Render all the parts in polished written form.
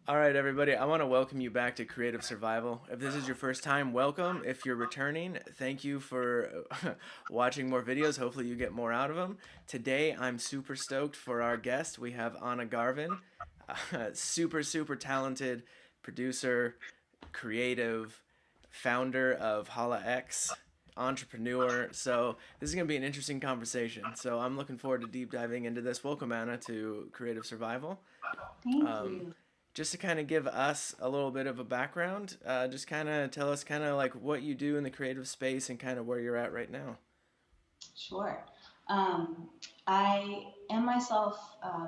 All right, everybody, I want to welcome you back to Creative Survival. If this is your first time, welcome. If you're returning, thank you for watching more videos. Hopefully, you get more out of them. Today, I'm super stoked for our guest. We have Anna Garvin, super talented producer, creative, founder of Hala X, entrepreneur. So, this is going to be an interesting conversation. So, I'm looking forward to deep diving into this. Welcome, Anna, to Creative Survival. Thank Um, you. just to kind of give us a little bit of a background, just kind of tell us kind of like what you do in the creative space and kind of where you're at right now. Sure. Um, I am myself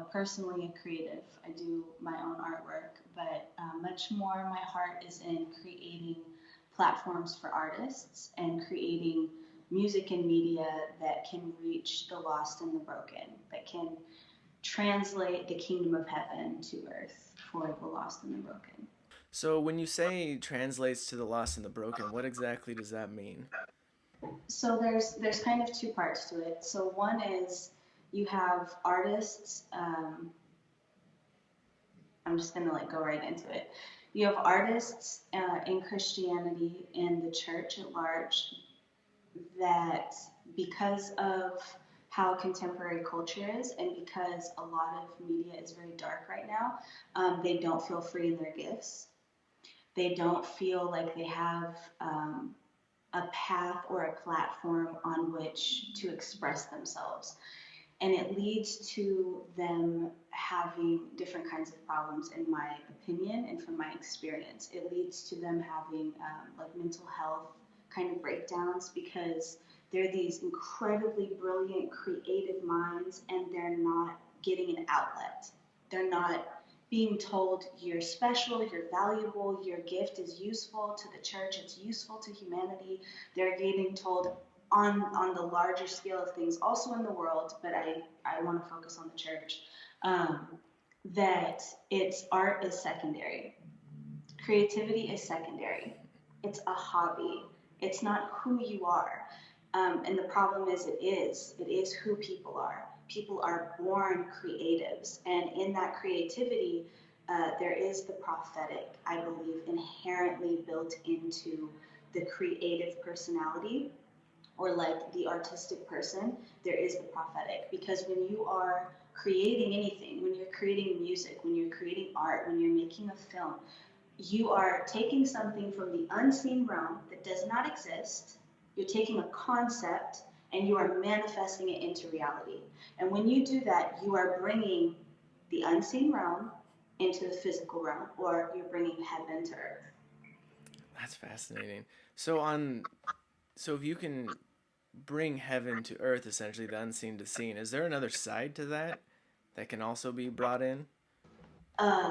personally a creative. I do my own artwork, but much more my heart is in creating platforms for artists and creating music and media that can reach the lost and the broken, that can translate the kingdom of heaven to earth for the lost and the broken. So when you say translates to the lost and the broken, what exactly does that mean? So there's kind of two parts to it. So one is you have artists. I'm just gonna like go right into it. You have artists in Christianity and the church at large that because of how contemporary culture is and because a lot of media is very dark right now, they don't feel free in their gifts. They don't feel like they have a path or a platform on which to express themselves. And it leads to them having different kinds of problems, in my opinion, and from my experience. It leads to them having like mental health kind of breakdowns because they're these incredibly brilliant, creative minds, and they're not getting an outlet. They're not being told you're special, you're valuable, your gift is useful to the church, it's useful to humanity. They're getting told on the larger scale of things, also in the world, but I want to focus on the church, um, that it's art is secondary, creativity is secondary, it's a hobby, it's not who you are. And the problem is it is who people are. People are born creatives, and in that creativity, there is the prophetic, I believe, inherently built into the creative personality, or like the artistic person, there is the prophetic. Because when you are creating anything, when you're creating music, when you're creating art, when you're making a film, you are taking something from the unseen realm that does not exist. You're taking a concept and you are manifesting it into reality. And when you do that, you are bringing the unseen realm into the physical realm, or you're bringing heaven to earth. That's fascinating. So on so if you can bring heaven to earth, essentially the unseen to seen, is there another side to that that can also be brought in? Uh,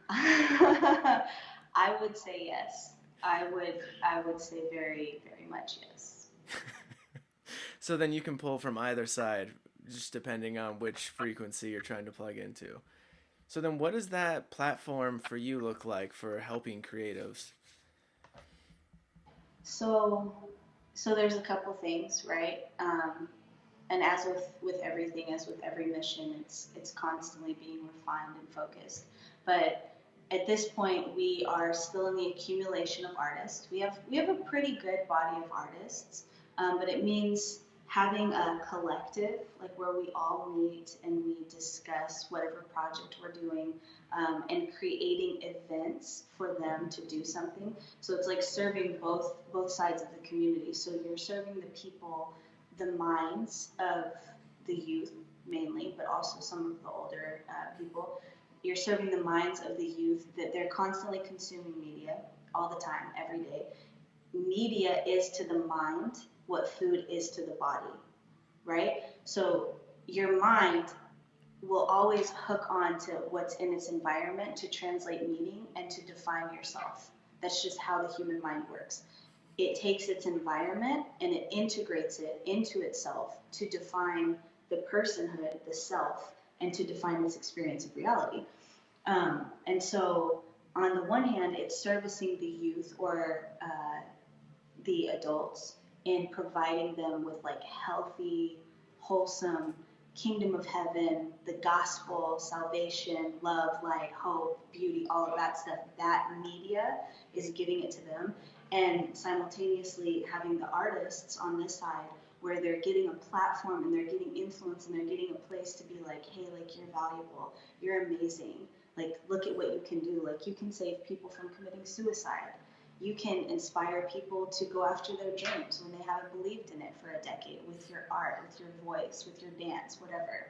I would say yes. I would say very much yes. So then you can pull from either side, just depending on which frequency you're trying to plug into. So then what does that platform for you look like for helping creatives? So so there's a couple things, right? And as with everything, as with every mission, it's constantly being refined and focused. But at this point, we are still in the accumulation of artists. We have a pretty good body of artists, but it means having a collective, like where we all meet and we discuss whatever project we're doing, and creating events for them to do something. So it's like serving both sides of the community. So you're serving the people, the minds of the youth mainly, but also some of the older people. You're serving the minds of the youth that they're constantly consuming media all the time, every day. Media is to the mind what food is to the body, right? So your mind will always hook on to what's in its environment to translate meaning and to define yourself. That's just how the human mind works. It takes its environment and it integrates it into itself to define the personhood, the self, and to define this experience of reality. And so, on the one hand, it's servicing the youth, or the adults, in providing them with like healthy, wholesome kingdom of heaven, the gospel, salvation, love, light, hope, beauty, all of that stuff, that media is giving it to them. And simultaneously having the artists on this side where they're getting a platform and they're getting influence and they're getting a place to be like, hey, like you're valuable, you're amazing. Like, look at what you can do. Like, you can save people from committing suicide. You can inspire people to go after their dreams when they haven't believed in it for a decade with your art, with your voice, with your dance, whatever.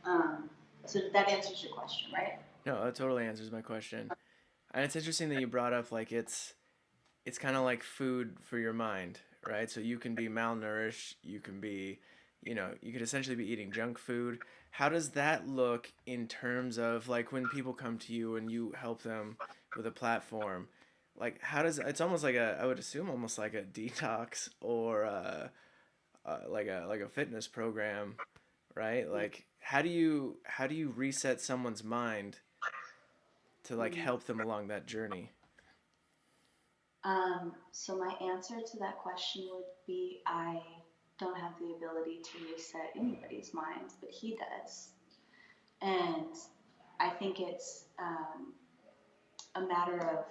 Um, so that answers your question, right? No, that totally answers my question. And it's interesting that you brought up like it's kind of like food for your mind, right? So you can be malnourished, you can be, you could essentially be eating junk food. How does that look in terms of like when people come to you and you help them with a platform? Like how does it's almost like a I would assume almost like a detox or like a fitness program, right? Like how do you reset someone's mind to like Mm. help them along that journey? So my answer to that question would be I don't have the ability to reset anybody's mind, but he does. And I think it's a matter of,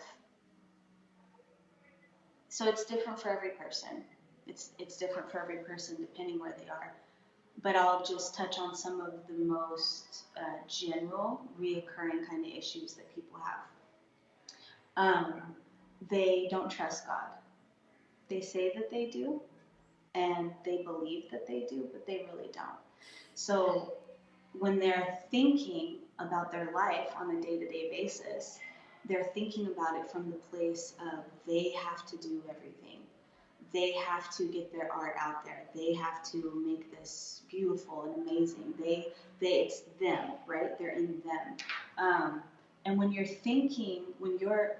so it's different for every person. It's different for every person depending where they are. But I'll just touch on some of the most general, reoccurring kind of issues that people have. Um, they don't trust God. They say that they do, and they believe that they do, but they really don't. So when they're thinking about their life on a day to day basis, they're thinking about it from the place of they have to do everything. They have to get their art out there. They have to make this beautiful and amazing. It's them, right? They're in them. Um, and when you're thinking, when your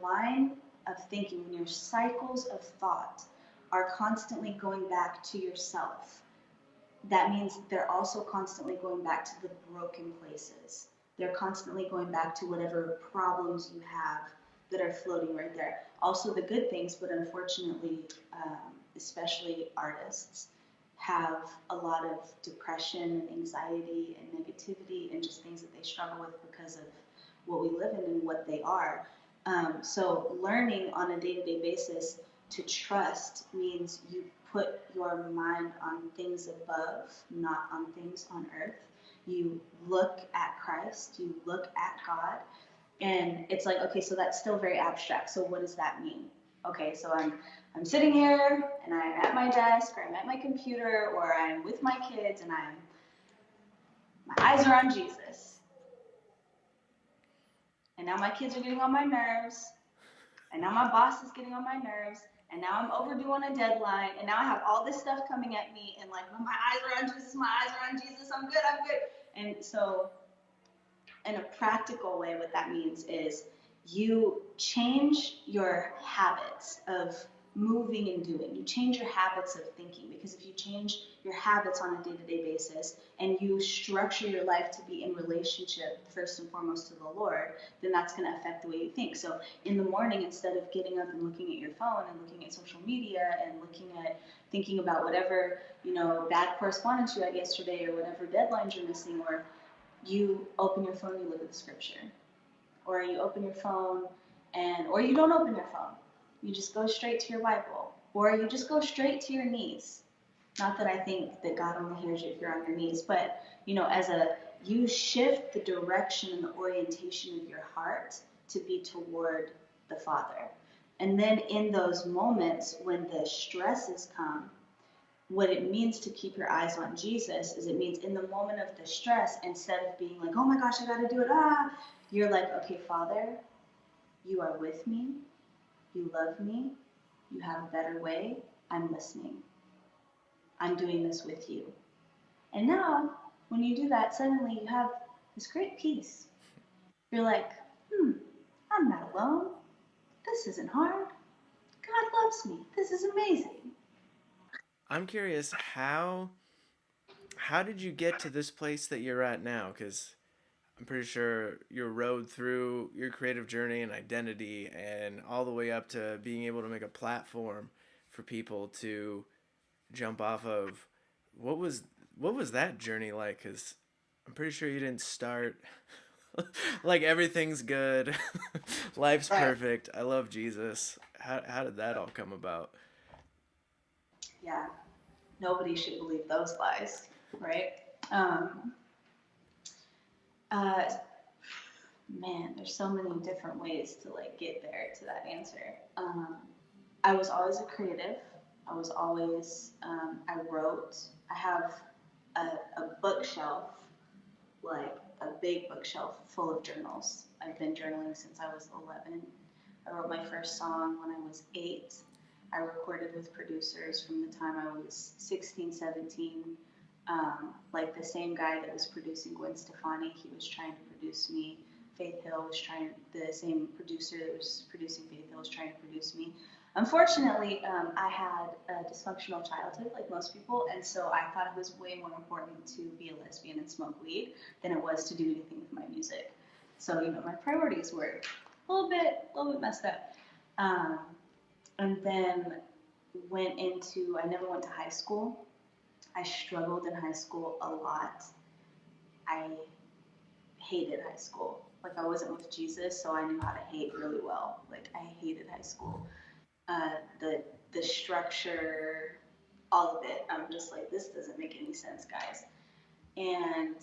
line of thinking, when your cycles of thought are constantly going back to yourself, that means they're also constantly going back to the broken places. They're constantly going back to whatever problems you have that are floating right there. Also, the good things, but unfortunately, especially artists, have a lot of depression and anxiety and negativity and just things that they struggle with because of what we live in and what they are. So, learning on a day to day basis to trust means you put your mind on things above, not on things on earth. You look at Christ, you look at God, and it's like, okay, so that's still very abstract. So what does that mean? Okay, so I'm sitting here and I'm at my desk or I'm at my computer or I'm with my kids and my eyes are on Jesus. And now my kids are getting on my nerves. And now my boss is getting on my nerves. And now I'm overdue on a deadline. And now I have all this stuff coming at me. And like, my eyes are on Jesus, my eyes are on Jesus. I'm good, I'm good. And so, in a practical way, what that means is you change your habits of moving and doing. You change your habits of thinking, because if you change your habits on a day-to-day basis and you structure your life to be in relationship first and foremost to the Lord, then that's going to affect the way you think. So in the morning, instead of getting up and looking at your phone and looking at social media and looking at thinking about whatever, bad correspondence you had yesterday or whatever deadlines you're missing, or you open your phone, you look at the scripture, or you open your phone or you don't open your phone. You just go straight to your Bible, or you just go straight to your knees. Not that I think that God only hears you if you're on your knees, but you shift the direction and the orientation of your heart to be toward the Father. And then in those moments when the stresses come, what it means to keep your eyes on Jesus is it means in the moment of the stress, instead of being like, oh my gosh, I gotta do it, you're like, okay, Father, you are with me, you love me, you have a better way, I'm listening. I'm doing this with you. And now, when you do that, suddenly you have this great peace. You're like, I'm not alone. This isn't hard. God loves me. This is amazing. I'm curious how did you get to this place that you're at now? Because I'm pretty sure your road through your creative journey and identity and all the way up to being able to make a platform for people to jump off of. What was What was that journey like? Because I'm pretty sure you didn't start like everything's good, life's Right. perfect, I love Jesus. How did that all come about? Yeah. Nobody should believe those lies, right? Um, uh, Man, there's so many different ways to like get there to that answer. I was always a creative. I was always, I wrote. I have a bookshelf, like a big bookshelf full of journals. I've been journaling since I was 11. I wrote my first song when I was 8. I recorded with producers from the time I was 16, 17. Like the same guy that was producing Gwen Stefani, he was trying to produce me. Faith Hill was trying, the same producer that was producing Faith Hill was trying to produce me. Unfortunately, I had a dysfunctional childhood, like most people, and so I thought it was way more important to be a lesbian and smoke weed than it was to do anything with my music. So my priorities were a little bit messed up. Um, and then I never went to high school. I struggled in high school a lot. I hated high school. Like I wasn't with Jesus, so I knew how to hate really well. Like I hated high school. Uh, the the structure, all of it. I'm just like, this doesn't make any sense, guys. And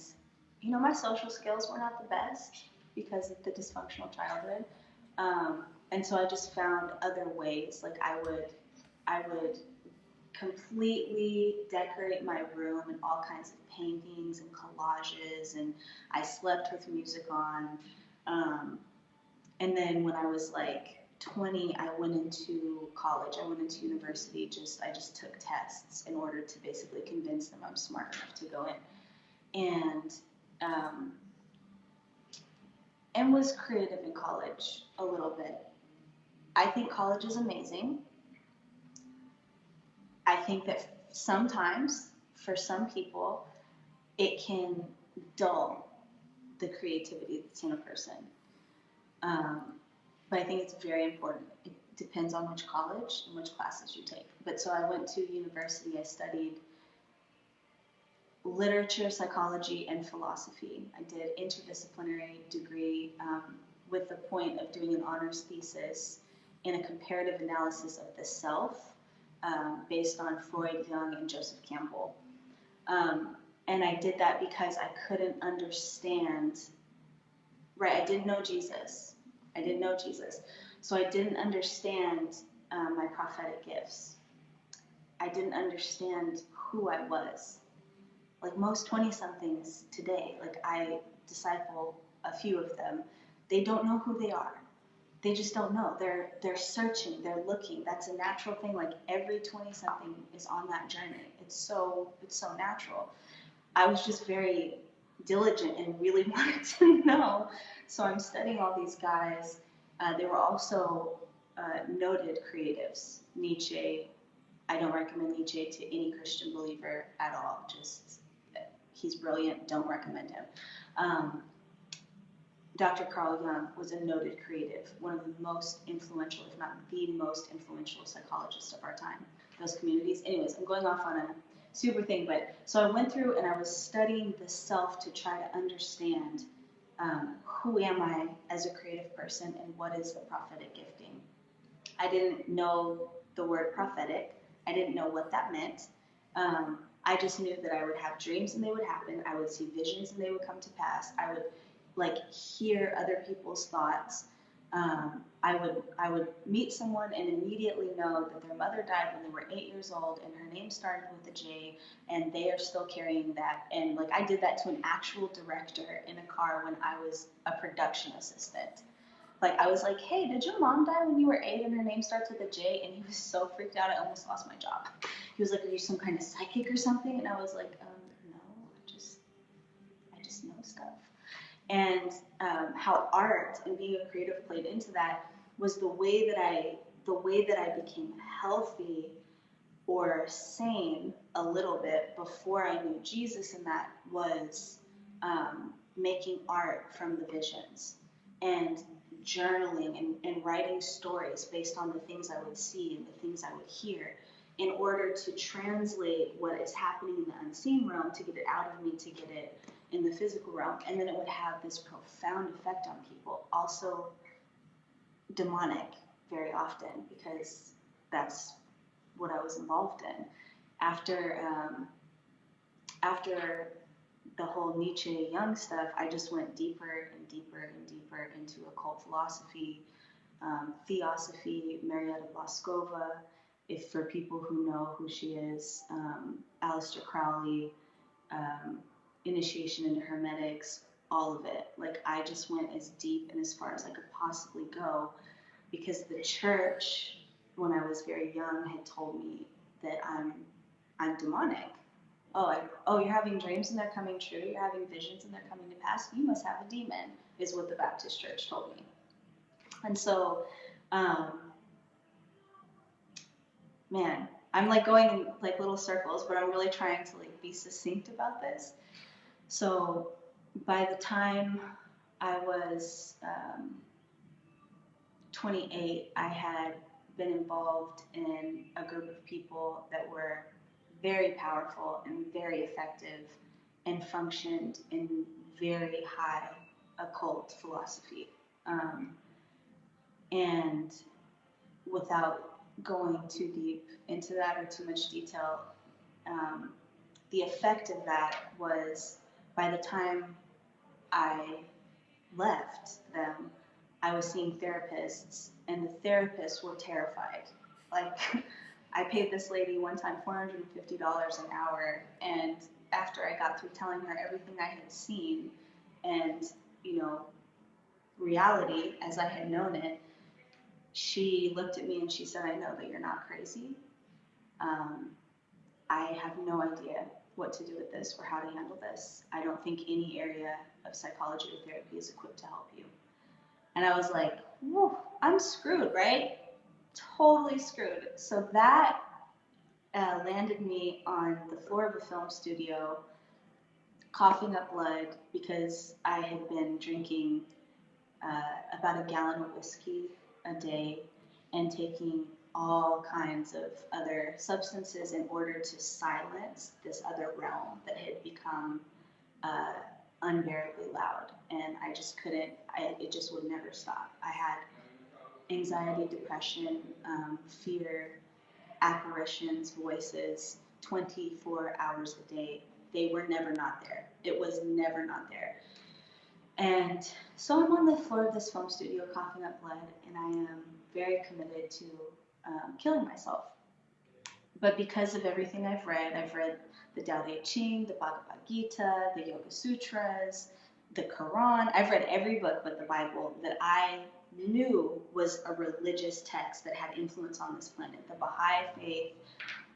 my social skills were not the best because of the dysfunctional childhood. And so I just found other ways. Like I would completely decorate my room in all kinds of paintings and collages, and I slept with music on. Um, and then when I was like 20, I went into college. I went into university. I just took tests in order to basically convince them I'm smart enough to go in, um, and was creative in college a little bit. I think college is amazing. I think that sometimes for some people it can dull the creativity that's in a person. Um, but I think it's very important. It depends on which college and which classes you take. But so I went to university. I studied literature, psychology, and philosophy. I did interdisciplinary degree with the point of doing an honors thesis in a comparative analysis of the self based on Freud, Jung, and Joseph Campbell. Um, and I did that because I couldn't understand, right? I didn't know Jesus. I didn't know Jesus. So I didn't understand my prophetic gifts. I didn't understand who I was. Like most 20 somethings today, like I disciple a few of them, they don't know who they are. They just don't know. They're searching, they're looking. That's a natural thing. Like every 20 something is on that journey. It's so natural. I was just very diligent and really wanted to know. So I'm studying all these guys. They were also noted creatives. Nietzsche. I don't recommend Nietzsche to any Christian believer at all. Just he's brilliant. Don't recommend him. Um, Dr. Carl Jung was a noted creative, one of the most influential, if not the most influential psychologists of our time. Those communities. Anyways, I'm going off on a super thing, but so I went through and I was studying the self to try to understand who am I as a creative person and what is the prophetic gifting. I didn't know the word prophetic. I didn't know what that meant. I just knew that I would have dreams and they would happen. I would see visions and they would come to pass. I would like hear other people's thoughts. I would meet someone and immediately know that their mother died when they were 8 years old and her name started with a J and they are still carrying that. And like I did that to an actual director in a car when I was a production assistant. Like I was like, hey, did your mom die when you were 8 and her name starts with a J? And he was so freaked out I almost lost my job. He was like, are you some kind of psychic or something? And I was like, no, I just know stuff. And how art and being a creative played into that was the way that I became healthy or sane a little bit before I knew Jesus, and that was making art from the visions and journaling and writing stories based on the things I would see and the things I would hear. in order to translate what is happening in the unseen realm to get it out of me, to get it in the physical realm. And then it would have this profound effect on people. Also demonic very often, because that's what I was involved in. After the whole Nietzsche Jung stuff, I just went deeper and deeper and deeper into occult philosophy, theosophy, Marietta Blaskova, if for people who know who she is, Aleister Crowley, initiation into Hermetics, all of it. Like, I just went as deep and as far as I could possibly go, because the church, when I was very young, had told me that I'm demonic. Oh, you're having dreams and they're coming true. You're having visions and they're coming to pass. You must have a demon, is what the Baptist church told me. And so, man, I'm like going in like little circles, but I'm really trying to like be succinct about this. So by the time I was 28, I had been involved in a group of people that were very powerful and very effective and functioned in very high occult philosophy. And without going too deep into that or too much detail, the effect of that was, by the time I left them, I was seeing therapists, and the therapists were terrified. Like, I paid this lady one time $450 an hour, and after I got through telling her everything I had seen and, you know, reality as I had known it, she looked at me and she said, I know that you're not crazy. I have no idea what to do with this or how to handle this. I don't think any area of psychology or therapy is equipped to help you. And I was like, whew, I'm screwed, right? Totally screwed. So that landed me on the floor of a film studio, coughing up blood, because I had been drinking about a gallon of whiskey a day and taking all kinds of other substances in order to silence this other realm that had become unbearably loud. And I just couldn't, it just would never stop. I had anxiety, depression, fear, apparitions, voices, 24 hours a day. They were never not there. It was never not there. And so I'm on the floor of this film studio coughing up blood, and I am very committed to killing myself. But because of everything I've read the Tao Te Ching, the Bhagavad Gita, the Yoga Sutras, the Quran. I've read every book but the Bible that I knew was a religious text that had influence on this planet. The Baha'i faith,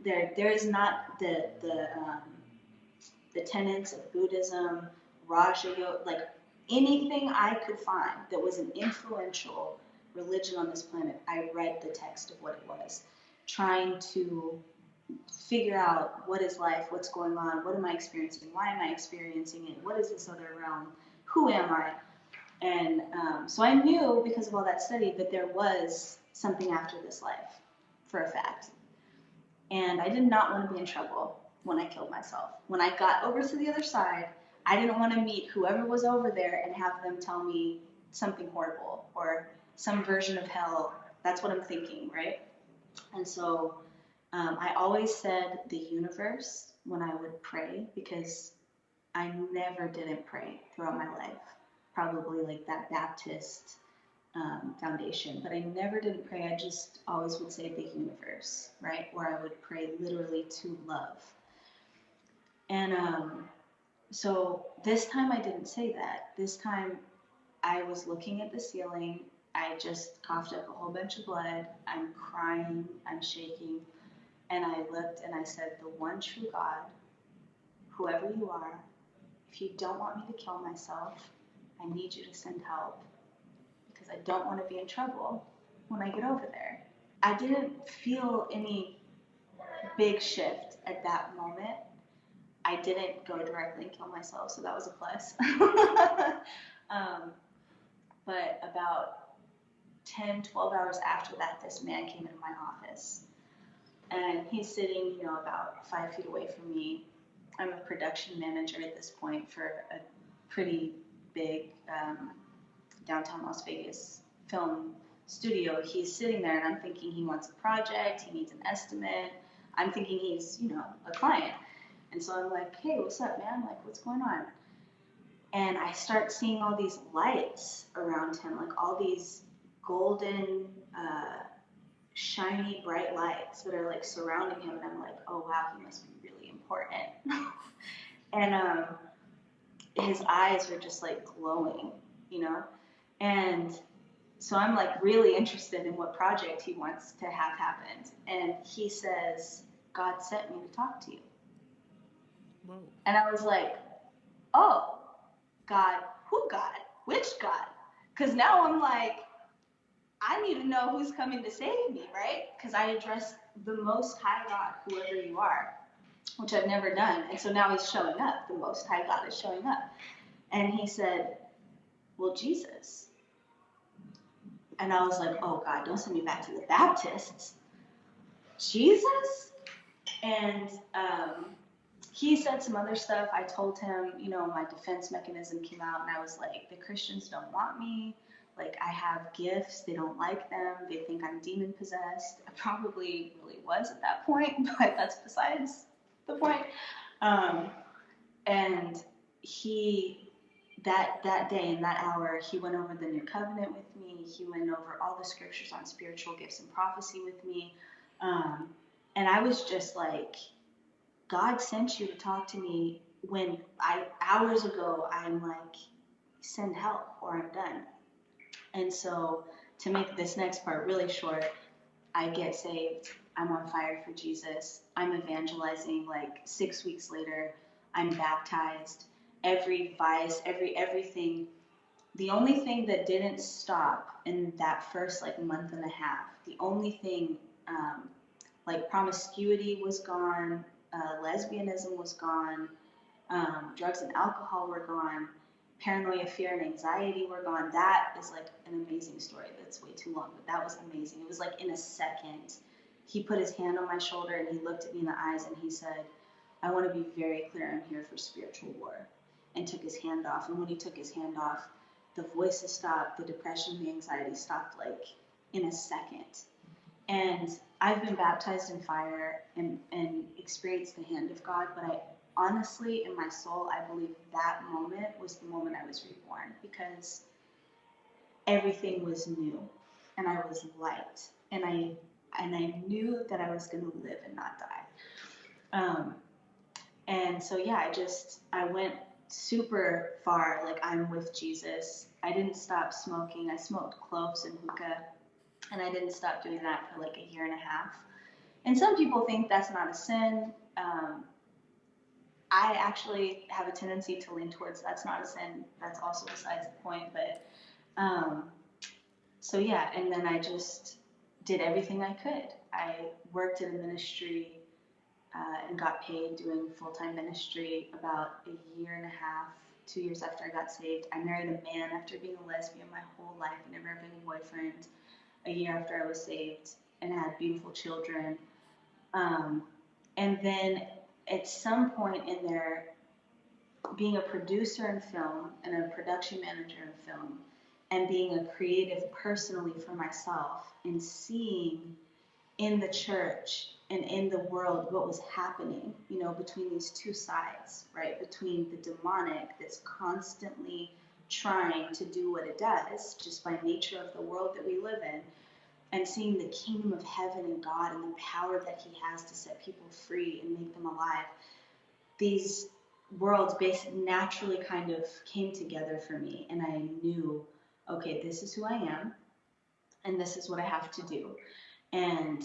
there is not the tenets of Buddhism, Raja Yoga, like anything I could find that was an influential religion on this planet. I read the text of what it was, trying to figure out what is life, what's going on, what am I experiencing, why am I experiencing it, what is this other realm, who am I? And so I knew, because of all that study, that there was something after this life, for a fact. And I did not want to be in trouble when I killed myself. When I got over to the other side, I didn't want to meet whoever was over there and have them tell me something horrible or some version of hell. That's what I'm thinking, right? And so I always said the universe when I would pray, because I never didn't pray throughout my life. Probably like that Baptist foundation, but I never didn't pray. I just always would say the universe, right? Where I would pray literally to love. And so this time I didn't say that. This time I was looking at the ceiling. I just coughed up a whole bunch of blood. I'm crying, I'm shaking. And I looked and I said, the one true God, whoever you are, if you don't want me to kill myself, I need you to send help, because I don't want to be in trouble when I get over there. I didn't feel any big shift at that moment. I didn't go directly and kill myself, so that was a plus. But about 10, 12 hours after that, this man came into my office. And he's sitting, about 5 feet away from me. I'm a production manager at this point for a pretty big downtown Las Vegas film studio. He's sitting there, and I'm thinking he wants a project, he needs an estimate. I'm thinking he's, a client. And so I'm like, hey, what's up, man? Like, what's going on? And I start seeing all these lights around him, like all these golden, shiny, bright lights that are like surrounding him. And I'm like, oh, wow, he must be really important. And his eyes are just like glowing, you know? And so I'm like really interested in what project he wants to have happened. And he says, God sent me to talk to you. Whoa. And I was like, oh, God, who God? Which God? Because now I'm like, I need to know who's coming to save me, right? Because I address the Most High God, whoever you are, which I've never done. And so now he's showing up. The Most High God is showing up. And he said, well, Jesus. And I was like, oh, God, don't send me back to the Baptists. Jesus? And he said some other stuff. I told him, my defense mechanism came out, and I was like, the Christians don't want me. Like, I have gifts. They don't like them. They think I'm demon possessed. I probably really was at that point, but that's besides the point. And he, that day and that hour, he went over the new covenant with me. He went over all the scriptures on spiritual gifts and prophecy with me. And I was just like, God sent you to talk to me when hours ago, I'm like, send help or I'm done. And so to make this next part really short, I get saved. I'm on fire for Jesus. I'm evangelizing. Like 6 weeks later, I'm baptized. Every vice, everything. The only thing that didn't stop in that first like month and a half, the only thing, like promiscuity was gone, lesbianism was gone, drugs and alcohol were gone, paranoia, fear, and anxiety were gone. That is like an amazing story. That's way too long, but that was amazing. It was like in a second. He put his hand on my shoulder and he looked at me in the eyes and he said, I want to be very clear, I'm here for spiritual war. And took his hand off. And when he took his hand off, the voices stopped, the depression, the anxiety stopped like in a second. And I've been baptized in fire and experienced the hand of God, but I honestly, in my soul, I believe that moment was the moment I was reborn, because everything was new and I was light and I knew that I was going to live and not die. And so, yeah, I went super far. Like, I'm with Jesus. I didn't stop smoking. I smoked cloves and hookah, and I didn't stop doing that for like a year and a half. And some people think that's not a sin. I actually have a tendency to lean towards that's not a sin. That's also besides the point. But so yeah, and then I just did everything I could. I worked in a ministry and got paid doing full-time ministry about a year and a half, 2 years after I got saved. I married a man after being a lesbian my whole life. I never had a boyfriend. A year after I was saved, and had beautiful children. And then at some point in there, being a producer in film and a production manager in film, and being a creative personally for myself, and seeing in the church and in the world what was happening, between these two sides, right? Between the demonic that's constantly trying to do what it does just by nature of the world that we live in, and seeing the kingdom of heaven and God and the power that he has to set people free and make them alive. These worlds basically naturally kind of came together for me, and I knew, okay, this is who I am, and this is what I have to do. And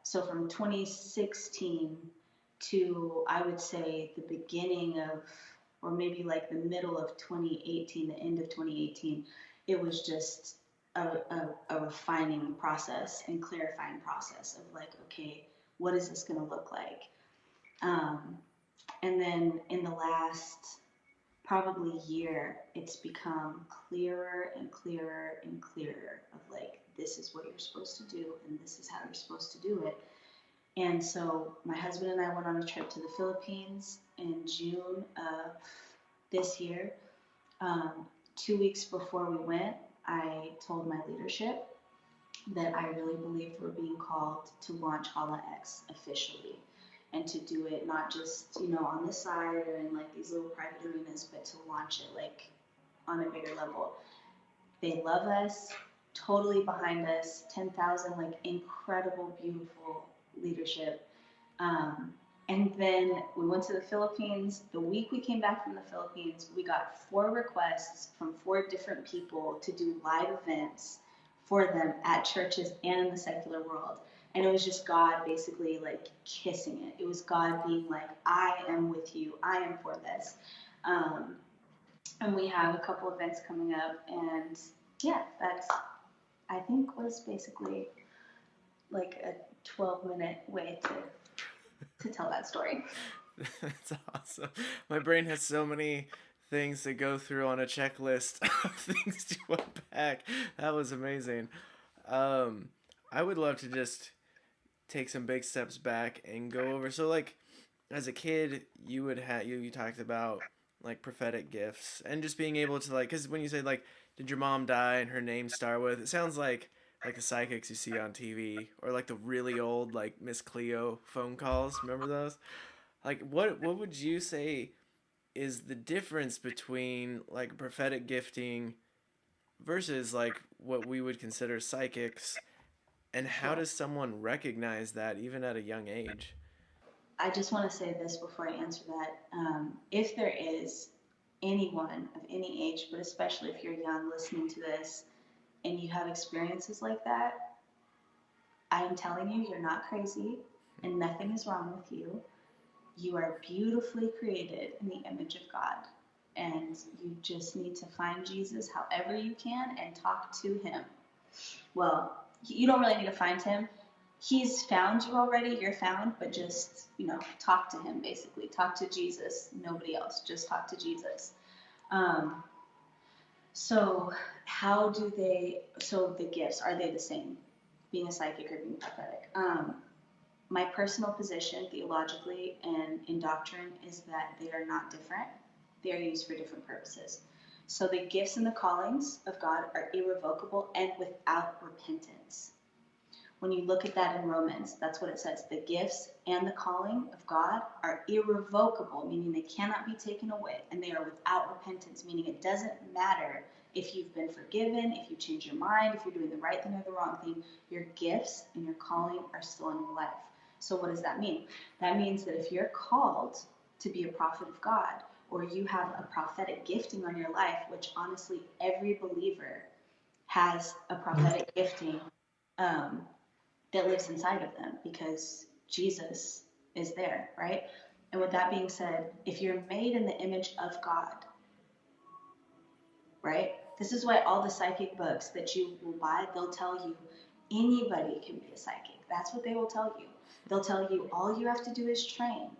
so from 2016 to, I would say, the beginning of, or maybe like the middle of 2018, the end of 2018, it was just a refining process and clarifying process of like, okay, what is this going to look like? And then in the last probably year, it's become clearer and clearer and clearer of like, this is what you're supposed to do and this is how you're supposed to do it. And so my husband and I went on a trip to the Philippines in June of this year. 2 weeks before we went, I told my leadership that I really believed we're being called to launch Hala X officially, and to do it not just, on the side or in like these little private arenas, but to launch it like on a bigger level. They love us, totally behind us, 10,000 like incredible, beautiful leadership. Um, and then we went to the Philippines. The week we came back from the Philippines, we got 4 requests from 4 different people to do live events for them at churches and in the secular world. And it was just God basically like kissing it. It was God being like, I am with you. I am for this. Um, and we have a couple events coming up. And yeah, that's, I think, was basically like a 12-minute way to tell that story. That's awesome. My brain has so many things to go through on a checklist of things to unpack. That was amazing. Um, I would love to just take some big steps back and go over. So, like, as a kid, you would have you talked about like prophetic gifts and just being able to like, because when you say like, did your mom die and her name start with? It sounds like the psychics you see on TV or like the really old like Miss Cleo phone calls. Remember those? Like, what would you say is the difference between like prophetic gifting versus like what we would consider psychics, and how Sure. does someone recognize that even at a young age? I just want to say this before I answer that. If there is anyone of any age, but especially if you're young listening to this and you have experiences like that, I am telling you, you're not crazy and nothing is wrong with you. You are beautifully created in the image of God. And you just need to find Jesus however you can and talk to him. Well, you don't really need to find him. He's found you already. You're found, but just, talk to him basically. Talk to Jesus. Nobody else. Just talk to Jesus. Um, so, so the gifts, are they the same? Being a psychic or being prophetic? My personal position theologically and in doctrine is that they are not different. They are used for different purposes. So the gifts and the callings of God are irrevocable and without repentance. When you look at that in Romans, that's what it says. The gifts and the calling of God are irrevocable, meaning they cannot be taken away, and they are without repentance, meaning it doesn't matter if you've been forgiven, if you change your mind, if you're doing the right thing or the wrong thing, your gifts and your calling are still in your life. So what does that mean? That means that if you're called to be a prophet of God, or you have a prophetic gifting on your life, which honestly every believer has a prophetic gifting, um, that lives inside of them because Jesus is there, right? And with that being said, if you're made in the image of God, right? This is why all the psychic books that you will buy, they'll tell you anybody can be a psychic. That's what they will tell you. They'll tell you all you have to do is train.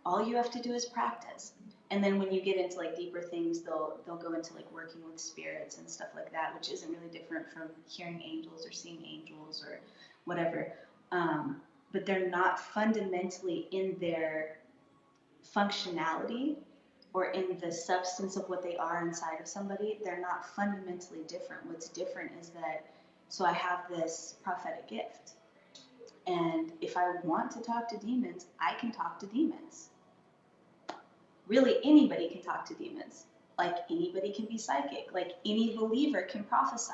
All you have to do is practice. And then when you get into like deeper things, they'll go into like working with spirits and stuff like that, which isn't really different from hearing angels or seeing angels or whatever. But they're not fundamentally in their functionality or in the substance of what they are inside of somebody. They're not fundamentally different. What's different is that, so I have this prophetic gift. And if I want to talk to demons, I can talk to demons. Really, anybody can talk to demons. Like anybody can be psychic. Like any believer can prophesy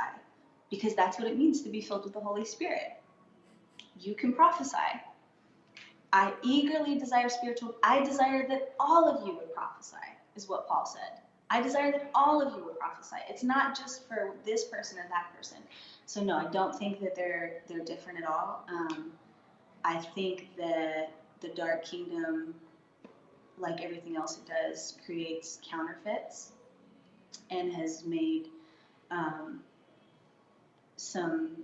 because that's what it means to be filled with the Holy Spirit. You can prophesy. I eagerly desire I desire that all of you would prophesy, is what Paul said. I desire that all of you would prophesy. It's not just for this person or that person. So no, I don't think that they're different at all. I think that the dark kingdom, like everything else it does, creates counterfeits and has made um, some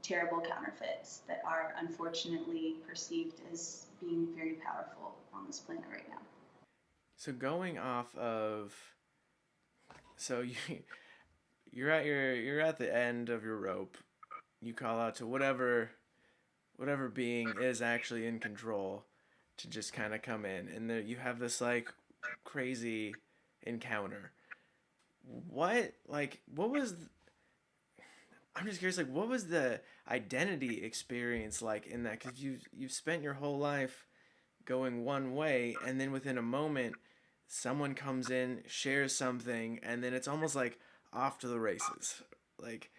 terrible counterfeits that are unfortunately perceived as being very powerful on this planet right now. So going off of, so you're at the end of your rope. You call out to whatever whatever being is actually in control to just kind of come in, and then you have this like crazy encounter. What was I'm just curious, like, what was the identity experience like in that? Because you've spent your whole life going one way, and then within a moment, someone comes in, shares something, and then it's almost like off to the races. Like,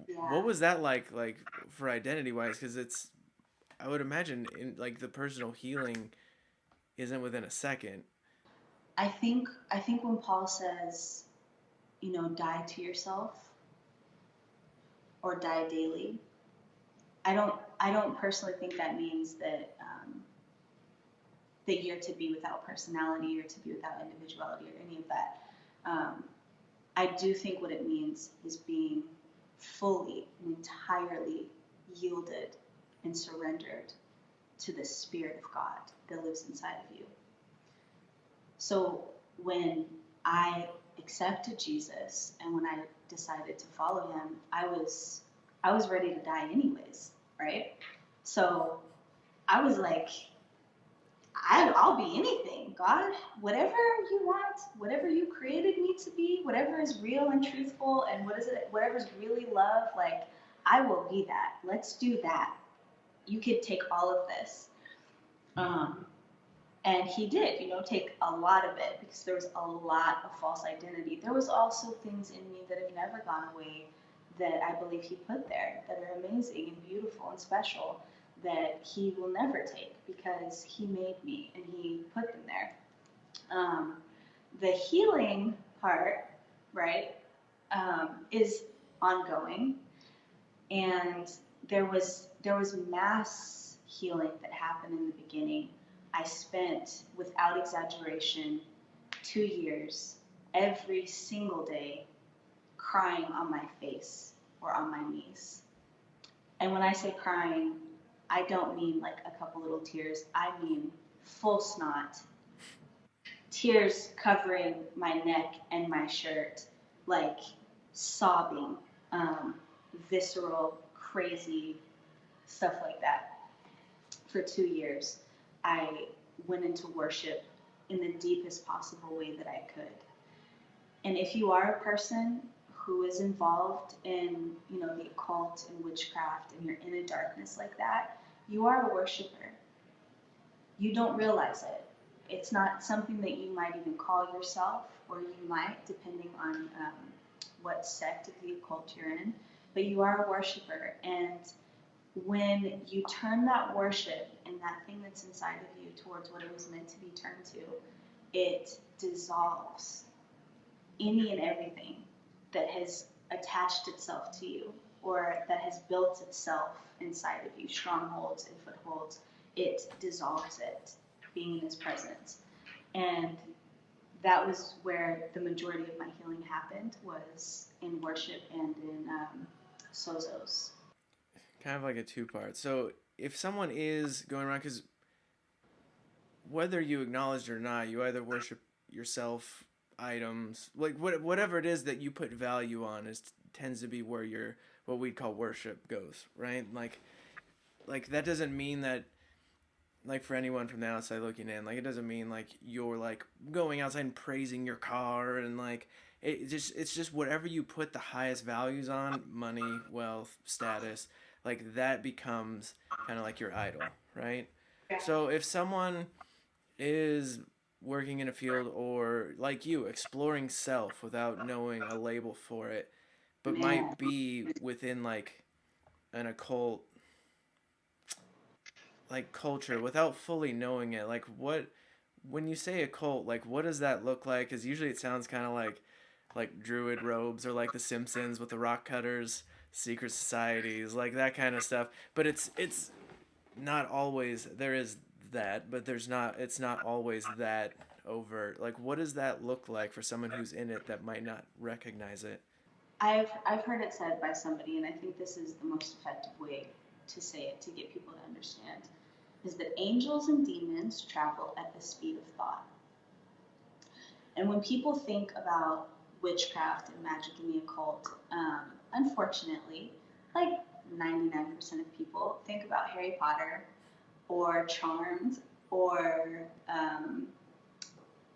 what Yeah. was that like for identity wise? Because it's I would imagine in like the personal healing isn't within a second. I think when Paul says, die to yourself or die daily, I don't personally think that means that you're to be without personality or to be without individuality or any of that. Um, I do think what it means is being fully and entirely yielded and surrendered to the Spirit of God that lives inside of you. So when I accepted Jesus and when I decided to follow him, I was ready to die anyways, right? So I was like, I'll be anything, God. Whatever you want, whatever you created me to be, whatever is real and truthful, and whatever's really love, like, I will be that. Let's do that. You could take all of this. Um, and he did, take a lot of it because there was a lot of false identity. There was also things in me that have never gone away that I believe he put there that are amazing and beautiful and special that he will never take because he made me and he put them there. Um, the healing part, right, is ongoing, and there was mass healing that happened in the beginning. I spent, without exaggeration, 2 years every single day crying on my face or on my knees. And when I say crying, I don't mean like a couple little tears. I mean full snot, tears covering my neck and my shirt, like sobbing, um, visceral, crazy stuff like that. For 2 years, I went into worship in the deepest possible way that I could. And if you are a person who is involved in, the occult and witchcraft, and you're in a darkness like that, you are a worshiper. You don't realize it. It's not something that you might even call yourself, or you might, depending on what sect of the occult you're in. But you are a worshiper, and when you turn that worship and that thing that's inside of you towards what it was meant to be turned to, it dissolves any and everything that has attached itself to you or that has built itself inside of you, strongholds and footholds. It dissolves it, being in his presence. And that was where the majority of my healing happened, was in worship and in sozos. Kind of like a two part. So if someone is going around, because whether you acknowledge it or not, you either worship yourself, items, like whatever it is that you put value on is tends to be where your what we call worship goes, right? Like that doesn't mean that like for anyone from the outside looking in, like it doesn't mean like you're like going outside and praising your car and like it's just whatever you put the highest values on, money, wealth, status, like that becomes kind of like your idol, right? Yeah. So if someone is working in a field or like you exploring self without knowing a label for it, but Man. might be within like an occult like culture without fully knowing it, like what when you say occult, like what does that look like? Because usually it sounds kind of like druid robes or like the Simpsons with the rock cutters, secret societies, like that kind of stuff. But it's not always there is that, but there's not it's not always that overt. Like what does that look like for someone who's in it that might not recognize it? I've heard it said by somebody, and I think this is the most effective way to say it to get people to understand, is that angels and demons travel at the speed of thought. And when people think about witchcraft and magic and the occult, unfortunately, like 99% of people think about Harry Potter or Charmed or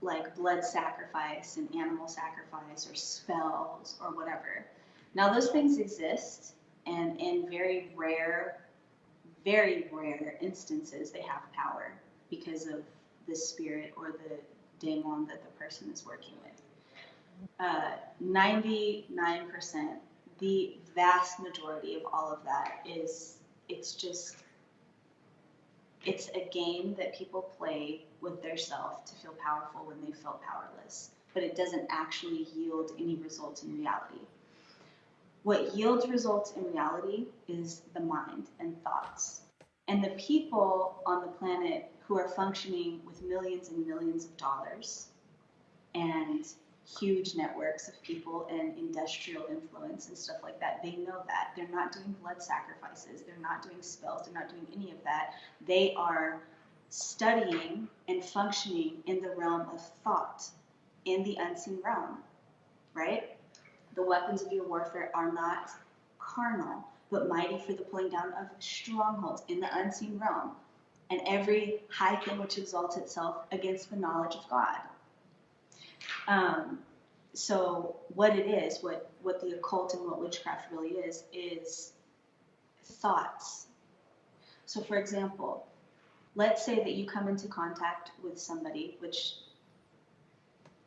like blood sacrifice and animal sacrifice or spells or whatever. Now, those things exist, and in very rare instances, they have power because of the spirit or the daemon that the person is working with. 99%, the vast majority of all of that is, it's a game that people play with their self to feel powerful when they feel powerless, but it doesn't actually yield any results in reality. What yields results in reality is the mind and thoughts. And the people on the planet who are functioning with millions and millions of dollars and huge networks of people and industrial influence and stuff like that, they know that. They're not doing blood sacrifices. They're not doing spells. They're not doing any of that. They are studying and functioning in the realm of thought, in the unseen realm, right? The weapons of your warfare are not carnal, but mighty for the pulling down of strongholds in the unseen realm, and every high thing which exalts itself against the knowledge of God. So what it is, what the occult and what witchcraft really is thoughts. So for example, let's say that you come into contact with somebody, which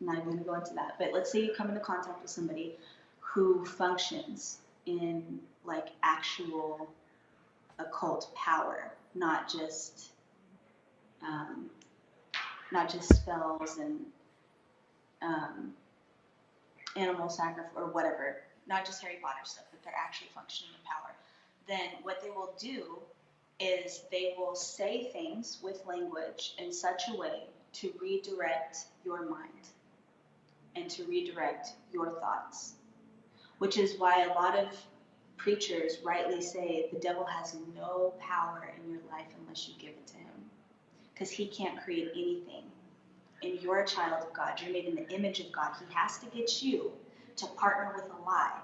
I'm not even going to go into that, but let's say you come into contact with somebody who functions in like actual occult power, not just spells and animal sacrifice or whatever, not just Harry Potter stuff, but they're actually functioning in power. Then what they will do is they will say things with language in such a way to redirect your mind and to redirect your thoughts, which is why a lot of preachers rightly say the devil has no power in your life unless you give it to him, because he can't create anything. And you're a child of God. You're made in the image of God. He has to get you to partner with a lie,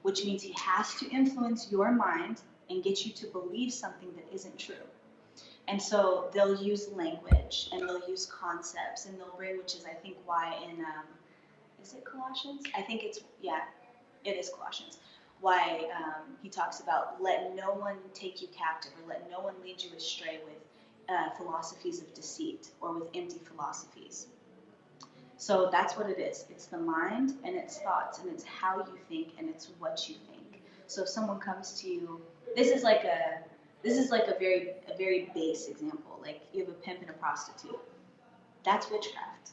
which means he has to influence your mind and get you to believe something that isn't true. And so they'll use language and they'll use concepts and they'll bring, which is I think why in, is it Colossians? I think it's, yeah, it is Colossians. Why he talks about let no one take you captive or let no one lead you astray with philosophies of deceit or with empty philosophies. So that's what it is. It's the mind and it's thoughts and it's how you think and it's what you think. So if someone comes to you, this is like a very base example. Like you have a pimp and a prostitute. That's witchcraft.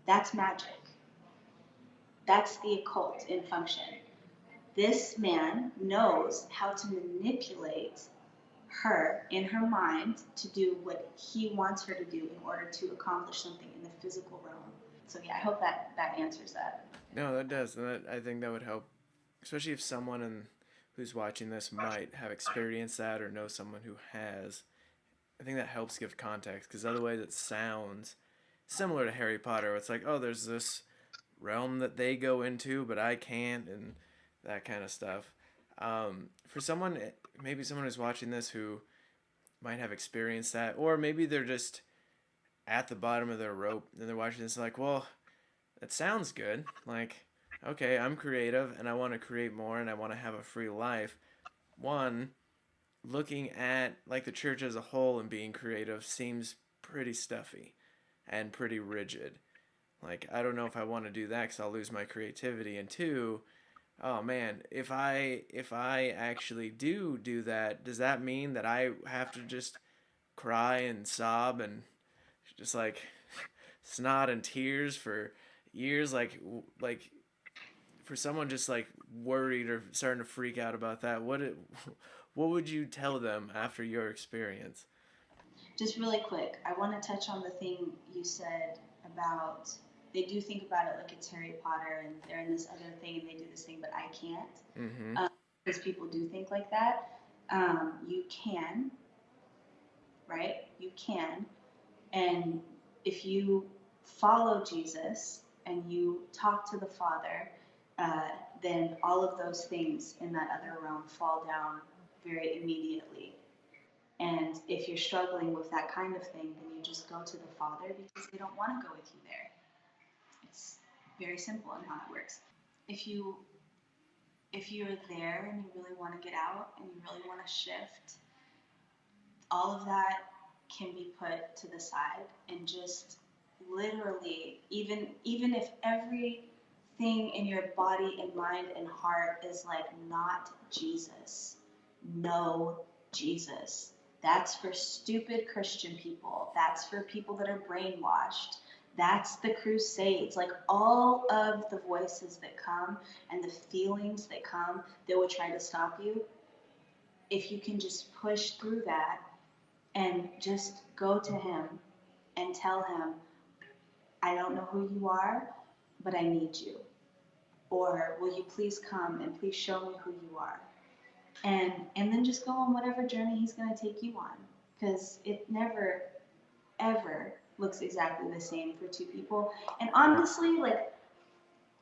That's magic. That's the occult in function. This man knows how to manipulate her in her mind to do what he wants her to do in order to accomplish something in the physical realm. So yeah, I hope that answers that. No, that does. And I think that would help, especially if someone who's watching this might have experienced that or know someone who has. I think that helps give context, because otherwise it sounds similar to Harry Potter. Where it's like, oh, there's this realm that they go into, but I can't, and that kind of stuff. For someone, maybe someone who's watching this who might have experienced that, or maybe they're just at the bottom of their rope and they're watching this like, well, that sounds good. Like, okay, I'm creative and I want to create more and I want to have a free life. One, looking at like the church as a whole and being creative seems pretty stuffy and pretty rigid. Like, I don't know if I want to do that because I'll lose my creativity. And two, oh man, if I actually do that, does that mean that I have to just cry and sob and just like snot and tears for years? Like for someone just like worried or starting to freak out about that, what would you tell them after your experience? Just really quick, I want to touch on the thing you said about they do think about it like it's Harry Potter and they're in this other thing and they do this thing, but I can't. Mm-hmm. Because people do think like that. You can, right? You can. And if you follow Jesus and you talk to the Father, then all of those things in that other realm fall down very immediately. And if you're struggling with that kind of thing, then you just go to the Father because they don't want to go with you there. It's very simple in how it works. If you if you're there and you really want to get out and you really want to shift, all of that can be put to the side and just literally, even if everything in your body and mind and heart is like not Jesus, no Jesus. That's for stupid Christian people. That's for people that are brainwashed. That's the crusades. Like all of the voices that come and the feelings that come that will try to stop you, if you can just push through that and just go to him and tell him, I don't know who you are, but I need you. Or will you please come and please show me who you are? And then just go on whatever journey he's going to take you on. Because it never, ever looks exactly the same for two people. And honestly, like,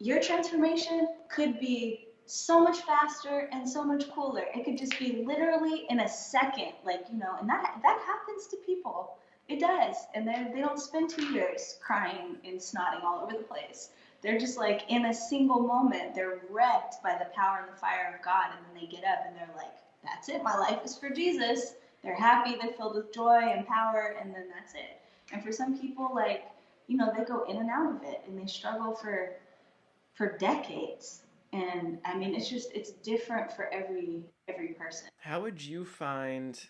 your transformation could be so much faster and so much cooler. It could just be literally in a second, like, and that happens to people. It does. And they don't spend 2 years crying and snotting all over the place. They're just like in a single moment, they're wrecked by the power and the fire of God. And then they get up and they're like, that's it. My life is for Jesus. They're happy. They're filled with joy and power. And then that's it. And for some people, like, they go in and out of it and they struggle for decades. And I mean, it's different for every person. How would you find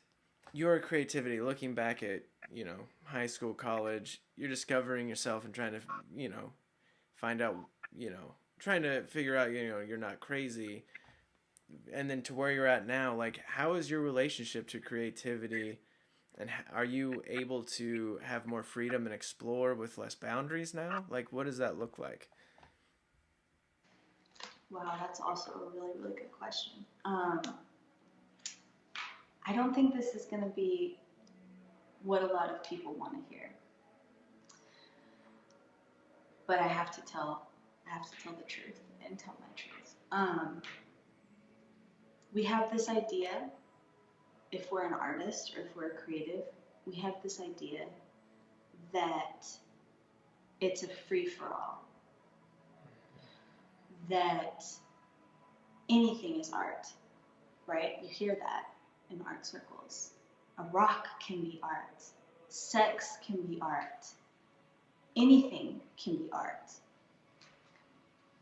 your creativity looking back at, high school, college? You're discovering yourself and trying to, find out, trying to figure out, you're not crazy. And then to where you're at now, like, how is your relationship to creativity? And are you able to have more freedom and explore with less boundaries now? Like, what does that look like? Wow, that's also a really, really good question. I don't think this is going to be what a lot of people want to hear, but I have to tell the truth and tell my truth. We have this idea, if we're an artist or if we're a creative, we have this idea that it's a free for all, that anything is art, right? You hear that in art circles. A rock can be art. Sex can be art. Anything can be art.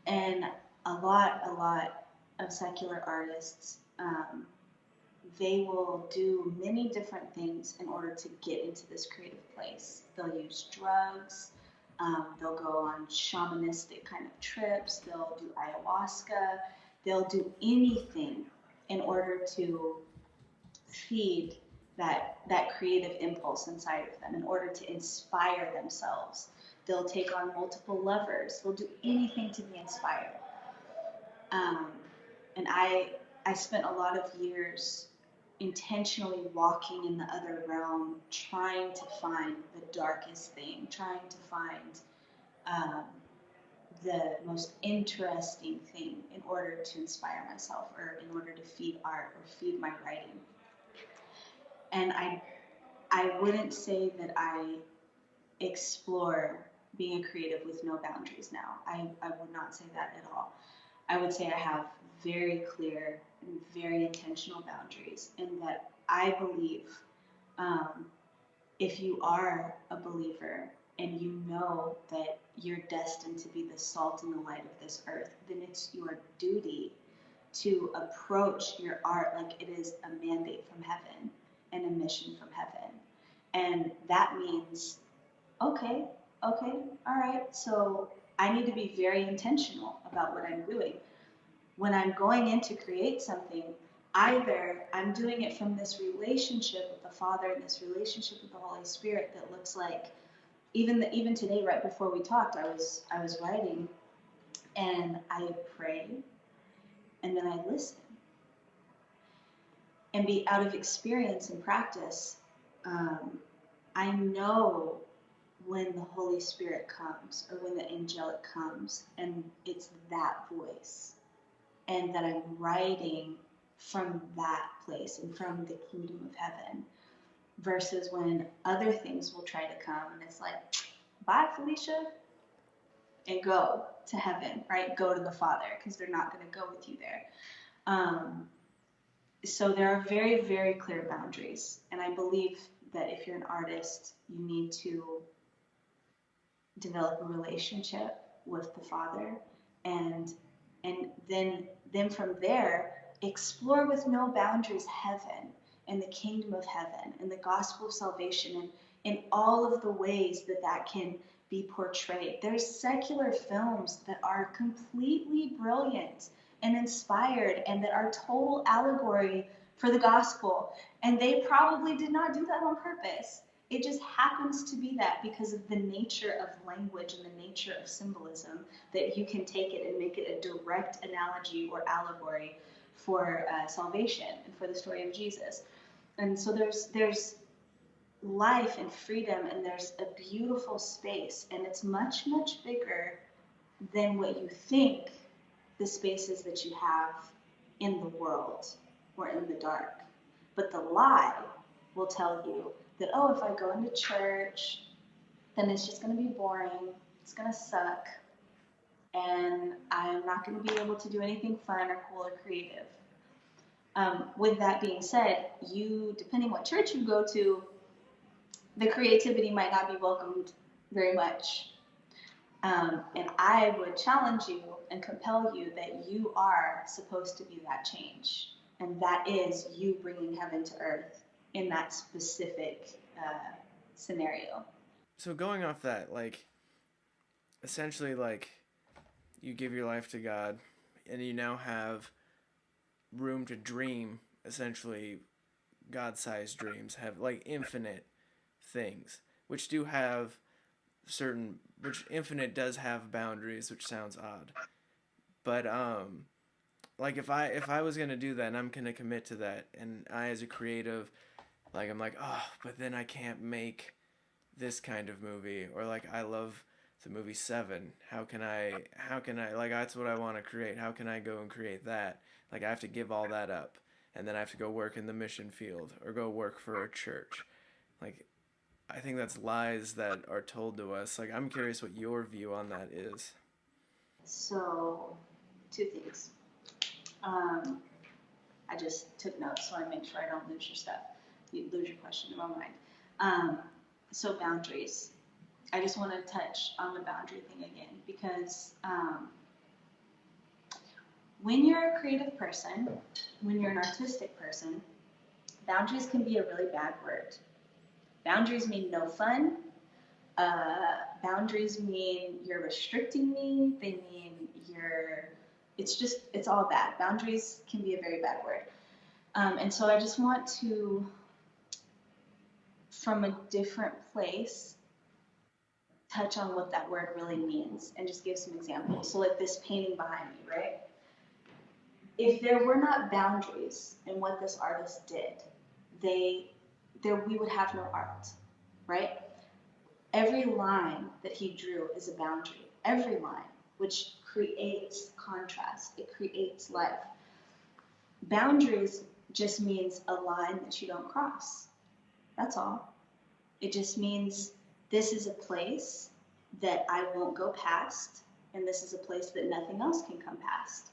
And a lot of secular artists, they will do many different things in order to get into this creative place. They'll use drugs. They'll go on shamanistic kind of trips. They'll do ayahuasca. They'll do anything in order to feed that creative impulse inside of them, in order to inspire themselves. They'll take on multiple lovers. They'll do anything to be inspired. Um, and I spent a lot of years intentionally walking in the other realm, trying to find the darkest thing, trying to find um, the most interesting thing in order to inspire myself or in order to feed art or feed my writing. And I wouldn't say that I explore being a creative with no boundaries now. I would not say that at all. I would say I have very clear and very intentional boundaries, and that I believe um, if you are a believer and you know that you're destined to be the salt and the light of this earth, then it's your duty to approach your art like it is a mandate from heaven and a mission from heaven. And that means, okay, all right, so I need to be very intentional about what I'm doing. When I'm going in to create something, either I'm doing it from this relationship with the Father and this relationship with the Holy Spirit that looks like, even today, right before we talked, I was writing, and I pray, and then I listen, and be out of experience and practice. I know when the Holy Spirit comes or when the angelic comes, and it's that voice, and that I'm writing from that place and from the kingdom of heaven, versus when other things will try to come and it's like, bye, Felicia, and go to heaven, right? Go to the Father, because they're not going to go with you there. So there are very, very clear boundaries. And I believe that if you're an artist, you need to develop a relationship with the Father, and then from there explore with no boundaries heaven and the kingdom of heaven and the gospel of salvation, and in all of the ways that that can be portrayed. There's secular films that are completely brilliant and inspired and that are total allegory for the gospel, and they probably did not do that on purpose. It just happens to be that because of the nature of language and the nature of symbolism, that you can take it and make it a direct analogy or allegory for salvation and for the story of Jesus. And so there's life and freedom, and there's a beautiful space, and it's much, much bigger than what you think the spaces that you have in the world or in the dark. But the lie will tell you that, oh, if I go into church, then it's just going to be boring, it's going to suck, and I'm not going to be able to do anything fun or cool or creative. With that being said, you, depending what church you go to, the creativity might not be welcomed very much. And I would challenge you and compel you that you are supposed to be that change. And that is you bringing heaven to earth in that specific scenario. So going off that, like, essentially, like, you give your life to God, and you now have room to dream, essentially, God-sized dreams, have, like, infinite things, which do have certain, which infinite does have boundaries, which sounds odd. But, like, if I was gonna do that, and I'm gonna commit to that, and I, as a creative, like, I'm like, oh, but then I can't make this kind of movie, or like, I love the movie Seven. How can I like, that's what I want to create. How can I go and create that? Like, I have to give all that up, and then I have to go work in the mission field or go work for a church. Like, I think that's lies that are told to us. Like, I'm curious what your view on that is. So, two things. Um, I just took notes so I make sure I don't lose your stuff. You lose your question in my mind. So boundaries. I just want to touch on the boundary thing again, because when you're a creative person, when you're an artistic person, boundaries can be a really bad word. Boundaries mean no fun. Boundaries mean you're restricting me. They mean it's all bad. Boundaries can be a very bad word. And so I just want to, from a different place, touch on what that word really means and just give some examples. So like this painting behind me, right? If there were not boundaries in what this artist did, we would have no art, right? Every line that he drew is a boundary. Every line, which creates contrast. It creates life. Boundaries just means a line that you don't cross. That's all. It just means this is a place that I won't go past, and this is a place that nothing else can come past.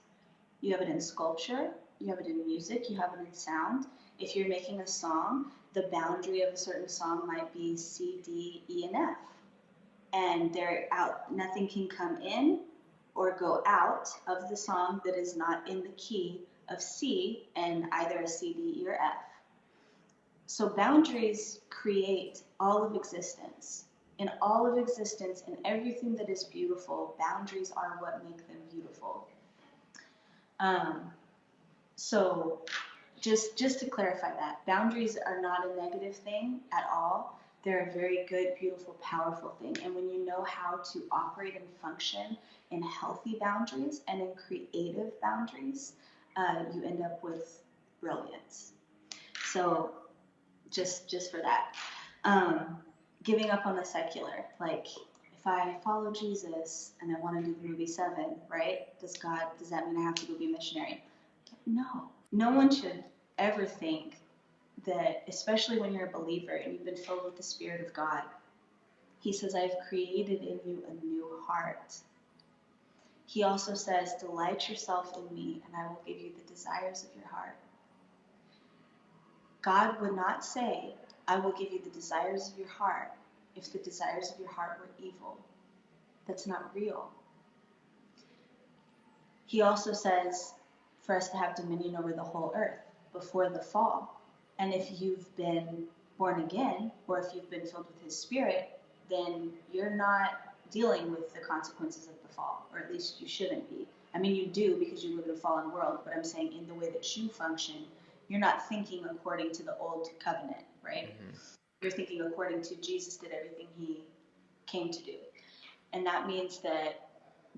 You have it in sculpture, you have it in music, you have it in sound. If you're making a song, the boundary of a certain song might be C, D, E, and F. And nothing can come in or go out of the song that is not in the key of C and either a C, D, E, or F. So boundaries create all of existence. In all of existence and everything that is beautiful, boundaries are what make them beautiful. So just to clarify that, boundaries are not a negative thing at all. They're a very good, beautiful, powerful thing. And when you know how to operate and function in healthy boundaries and in creative boundaries, you end up with brilliance. So just for that. Giving up on the secular, like, if I follow Jesus and I want to do the movie Seven, right? Does that mean I have to go be a missionary? No. No one should ever think that, especially when you're a believer and you've been filled with the Spirit of God, He says, I've created in you a new heart. He also says, delight yourself in me, and I will give you the desires of your heart. God would not say, I will give you the desires of your heart if the desires of your heart were evil. That's not real. He also says for us to have dominion over the whole earth before the fall. And if you've been born again, or if you've been filled with His Spirit, then you're not dealing with the consequences of the fall, or at least you shouldn't be. I mean, you do because you live in a fallen world, but I'm saying in the way that you function, you're not thinking according to the old covenant, right? Mm-hmm. You're thinking according to Jesus did everything He came to do. And that means that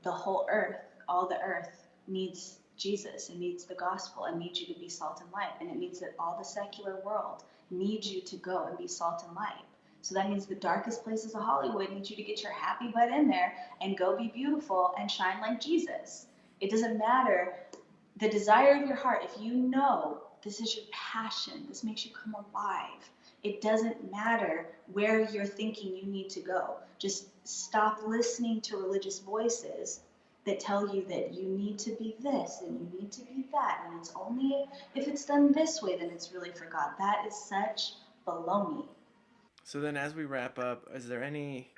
the whole earth, all the earth, needs Jesus and needs the gospel and needs you to be salt and light. And it means that all the secular world needs you to go and be salt and light. So that means the darkest places of Hollywood need you to get your happy butt in there and go be beautiful and shine like Jesus. It doesn't matter the desire of your heart, if you know this is your passion, this makes you come alive, it doesn't matter where you're thinking you need to go. Just stop listening to religious voices that tell you that you need to be this and you need to be that, and it's only if it's done this way then it's really for God. That is such baloney. So then, as we wrap up, is there any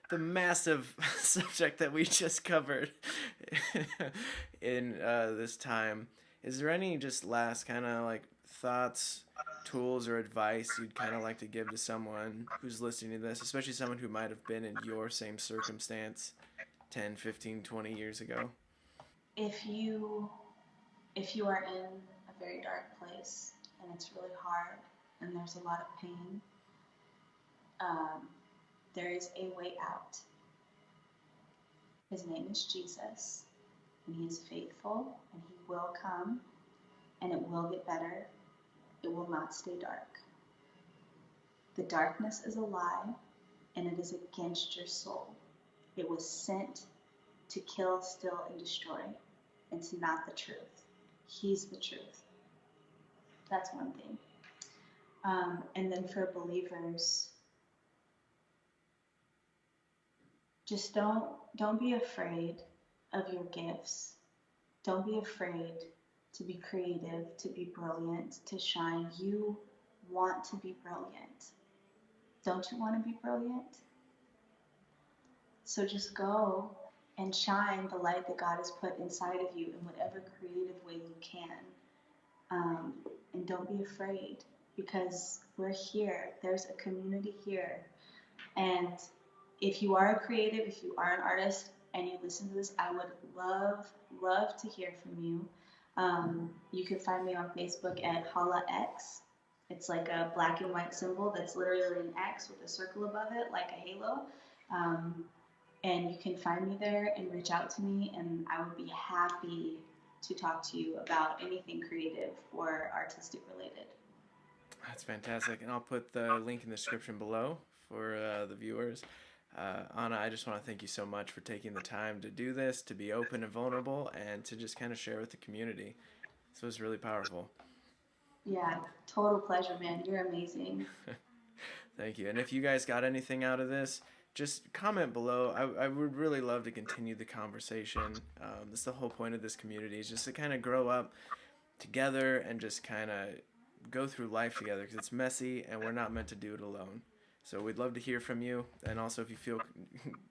the massive subject that we just covered in this time? Is there any just last kind of like thoughts, tools, or advice you'd kind of like to give to someone who's listening to this, especially someone who might have been in your same circumstance 10, 15, 20 years ago? If you are in a very dark place and it's really hard and there's a lot of pain, um, there is a way out. His name is Jesus, and He is faithful, and He will come, and it will get better. It will not stay dark. The darkness is a lie, and it is against your soul. It was sent to kill, steal, and destroy. It's not the truth. He's the truth. That's one thing. And then for believers, just don't be afraid of your gifts. Don't be afraid to be creative, to be brilliant, to shine. You want to be brilliant. Don't you want to be brilliant? So just go and shine the light that God has put inside of you in whatever creative way you can. Um, and don't be afraid because we're here. There's a community here. And if you are a creative, if you are an artist, and you listen to this, I would love to hear from you. You can find me on Facebook at Hala X. It's like a black and white symbol that's literally an X with a circle above it, like a halo. Um, and you can find me there and reach out to me, and I would be happy to talk to you about anything creative or artistic related. That's fantastic. And I'll put the link in the description below for the viewers. Anna, I just want to thank you so much for taking the time to do this, to be open and vulnerable, and to just kind of share with the community. So it's really powerful. Yeah, total pleasure, man. You're amazing. Thank you. And if you guys got anything out of this, just comment below. I would really love to continue the conversation. That's the whole point of this community is just to kind of grow up together and just kind of go through life together because it's messy and we're not meant to do it alone. So we'd love to hear from you. And also, if you feel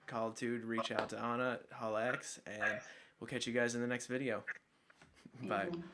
called to reach out to Anna, Hall X, and we'll catch you guys in the next video. Bye. Amen.